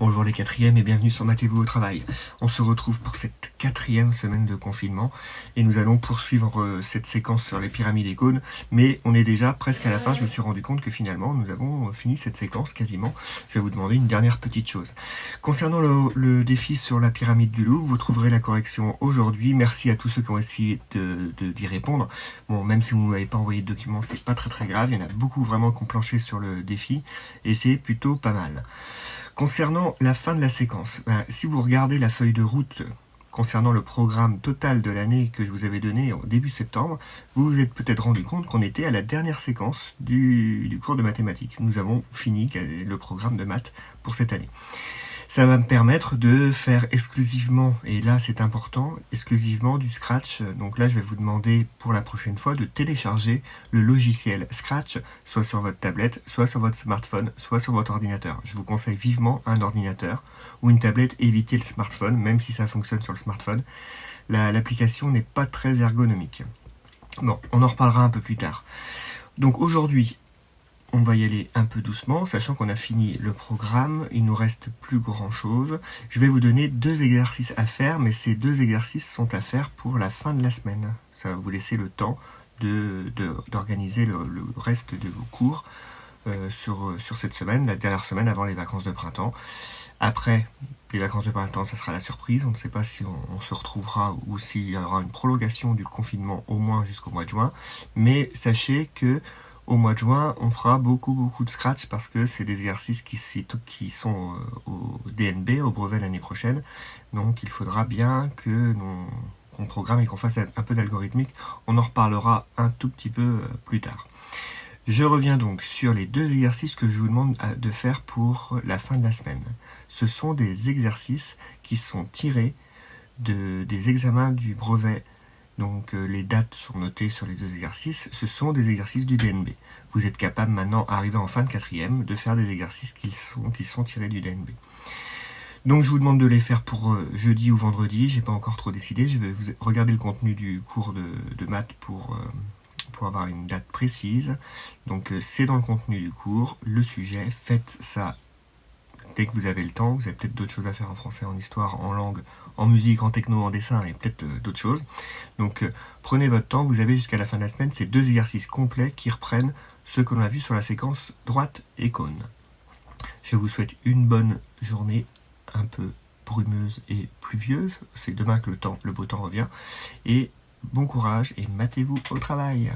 Bonjour les quatrièmes et bienvenue sur Matez-vous au travail. On se retrouve pour cette 4e semaine de confinement et nous allons poursuivre cette séquence sur les pyramides et cônes, mais on est déjà presque à la fin. Je me suis rendu compte que finalement nous avons fini cette séquence quasiment. Je vais vous demander une dernière petite chose. Concernant le défi sur la pyramide du loup, vous trouverez la correction aujourd'hui. Merci à tous ceux qui ont essayé d'y répondre. Bon, même si vous ne m'avez pas envoyé de documents, c'est pas très grave. Il y en a beaucoup vraiment qui ont planché sur le défi et c'est plutôt pas mal. Concernant la fin de la séquence, si vous regardez la feuille de route concernant le programme total de l'année que je vous avais donné au début septembre, vous vous êtes peut-être rendu compte qu'on était à la dernière séquence du cours de mathématiques. Nous avons fini le programme de maths pour cette année. Ça va me permettre de faire exclusivement, et là c'est important, exclusivement du Scratch. Donc là je vais vous demander pour la prochaine fois de télécharger le logiciel Scratch, soit sur votre tablette, soit sur votre smartphone, soit sur votre ordinateur. Je vous conseille vivement un ordinateur ou une tablette, évitez le smartphone, même si ça fonctionne sur le smartphone. L'application n'est pas très ergonomique. Bon, on en reparlera un peu plus tard. Donc aujourd'hui, on va y aller un peu doucement, sachant qu'on a fini le programme, il nous reste plus grand chose. Je vais vous donner 2 exercices à faire, mais ces 2 exercices sont à faire pour la fin de la semaine. Ça va vous laisser le temps d'organiser le reste de vos cours sur cette semaine, la dernière semaine avant les vacances de printemps. Après les vacances de printemps, ça sera la surprise. On ne sait pas si on se retrouvera ou s'il y aura une prolongation du confinement au moins jusqu'au mois de juin. Mais sachez que au mois de juin, on fera beaucoup de Scratch parce que c'est des exercices qui sont au DNB, au brevet l'année prochaine. Donc il faudra bien qu'on programme et qu'on fasse un peu d'algorithmique. On en reparlera un tout petit peu plus tard. Je reviens donc sur les 2 exercices que je vous demande de faire pour la fin de la semaine. Ce sont des exercices qui sont tirés des examens du brevet. Donc les dates sont notées sur les 2 exercices. Ce sont des exercices du DNB. Vous êtes capable maintenant, arrivé en fin de 4e, de faire des exercices qui sont tirés du DNB. Donc je vous demande de les faire pour jeudi ou vendredi. J'ai pas encore trop décidé. Je vais vous regarder le contenu du cours de maths pour avoir une date précise. Donc c'est dans le contenu du cours, le sujet. Faites ça dès que vous avez le temps. Vous avez peut-être d'autres choses à faire en français, en histoire, en langue, en musique, en techno, en dessin et peut-être d'autres choses. Donc prenez votre temps, vous avez jusqu'à la fin de la semaine ces 2 exercices complets qui reprennent ce que l'on a vu sur la séquence droite et cône. Je vous souhaite une bonne journée un peu brumeuse et pluvieuse. C'est demain que le beau temps revient. Et bon courage et matez-vous au travail.